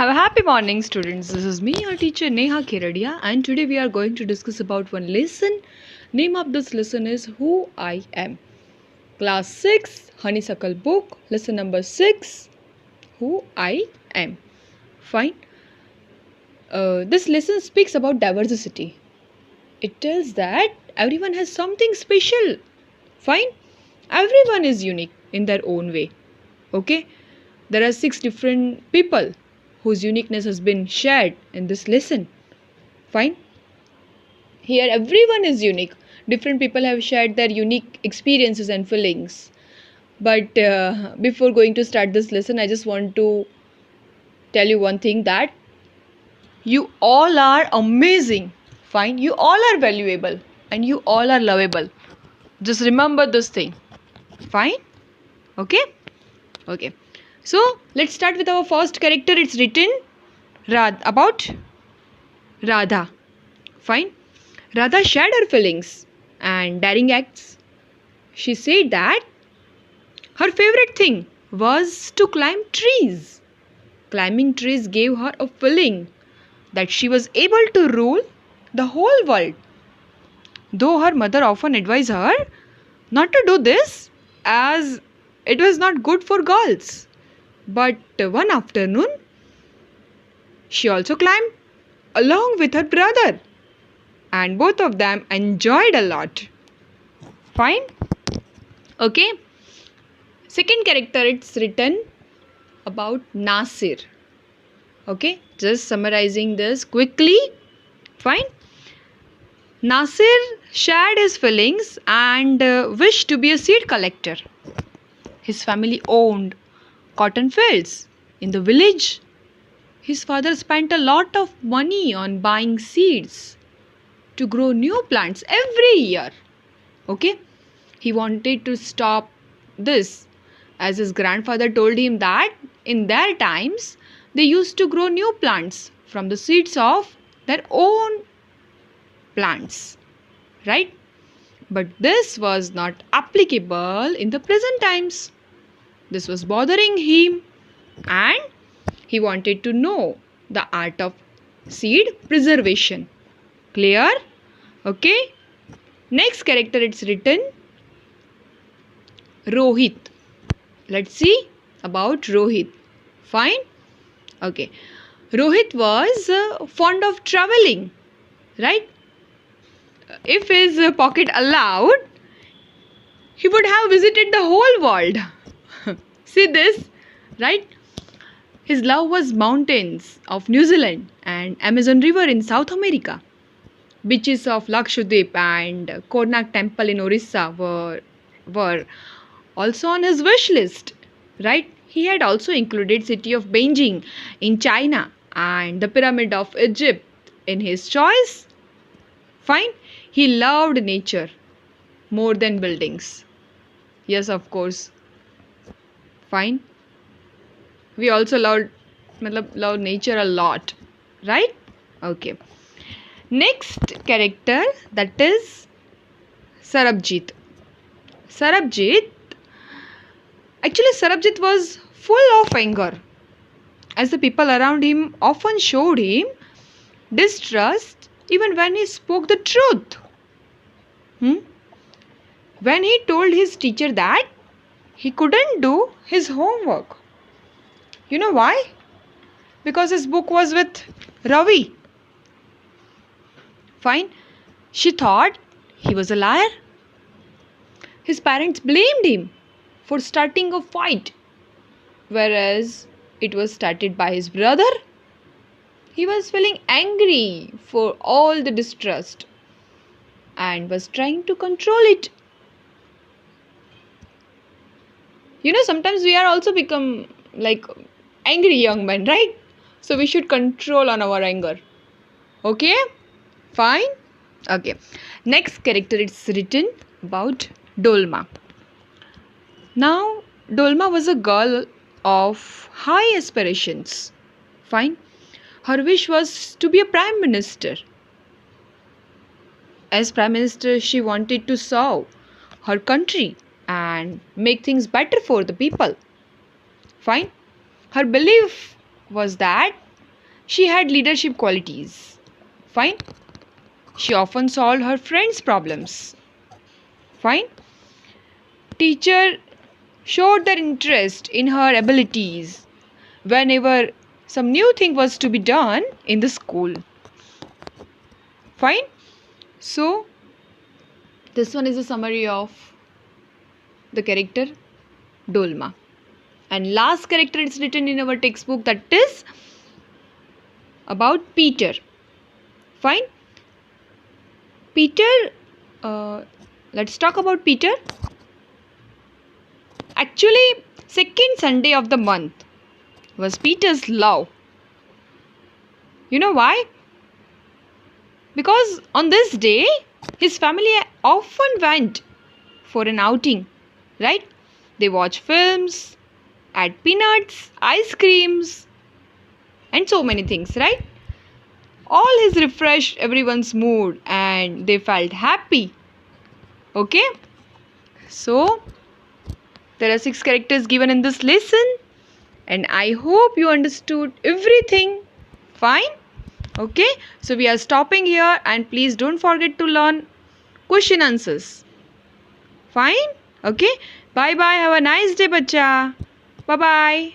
Have a happy morning, students. This is me, your teacher Neha Keradia, and today we are going to discuss about one lesson. Name of this lesson is Who I Am. Class 6, Honeysuckle book, lesson number 6, Who I Am. Fine. This lesson speaks about diversity. It tells that everyone has something special. Fine. Everyone is unique in their own way. Okay. There are 6 different people whose uniqueness has been shared in this lesson. Fine. Here everyone is unique. Different people have shared their unique experiences and feelings. But before going to start this lesson, I just want to tell you one thing, that you all are amazing. Fine. You all are valuable and you all are lovable. Just remember this thing. Fine. Okay. Okay. So let's start with our first character. It's written about Radha. Fine. Radha shared her feelings and daring acts. She said that her favorite thing was to climb trees. Climbing trees gave her a feeling that she was able to rule the whole world. Though her mother often advised her not to do this, as it was not good for girls. But one afternoon, she also climbed along with her brother, and both of them enjoyed a lot. Fine. Okay. Second character, it's written about Nasir. Okay. Just summarizing this quickly. Fine. Nasir shared his feelings and wished to be a seed collector. His family owned cotton fields in the village. His father spent a lot of money on buying seeds to grow new plants every year. Okay? He wanted to stop this, as his grandfather told him that in their times they used to grow new plants from the seeds of their own plants. Right? But this was not applicable in the present times. This was bothering him and he wanted to know the art of seed preservation. Clear? Okay. Next character, it's written Rohit. Let's see about Rohit. Fine? Okay. Rohit was fond of traveling. Right? If his pocket allowed, he would have visited the whole world. See this, right? His love was mountains of New Zealand and Amazon River in South America. Beaches of Lakshadweep and Konark Temple in Orissa were also on his wish list, right? He had also included city of Beijing in China and the Pyramid of Egypt in his choice. Fine. He loved nature more than buildings. Yes, of course. Fine. We also love nature a lot, right? Okay. Next character, that is Sarabjit. Sarabjit was full of anger, as the people around him often showed him distrust even when he spoke the truth. When he told his teacher that he couldn't do his homework. You know why? Because his book was with Ravi. Fine. She thought he was a liar. His parents blamed him for starting a fight, whereas it was started by his brother. He was feeling angry for all the distrust and was trying to control it. Sometimes we are also become like angry young men, right? So we should control on our anger. Okay? Fine? Okay. Next character, it's written about Dolma. Now, Dolma was a girl of high aspirations. Fine? Her wish was to be a prime minister. As prime minister, she wanted to serve her country and make things better for the people. Fine. Her belief was that She had leadership qualities. Fine. She often solved her friends' problems. Fine. Teacher showed their interest in her abilities whenever some new thing was to be done in the school. Fine. So this one is a summary of the character Dolma. And last character is written in our textbook, that is about Peter. Fine. Peter, let's talk about Peter. Actually, second Sunday of the month was Peter's love. You know why? Because on this day, his family often went for an outing, right? They watch films, add peanuts, ice creams, and so many things, right? All his refreshed everyone's mood and they felt happy. Okay? So, there are 6 characters given in this lesson and I hope you understood everything. Fine? Okay? So, we are stopping here and please don't forget to learn question answers. Fine? Okay? Bye bye. Have a nice day, bacha. Bye bye.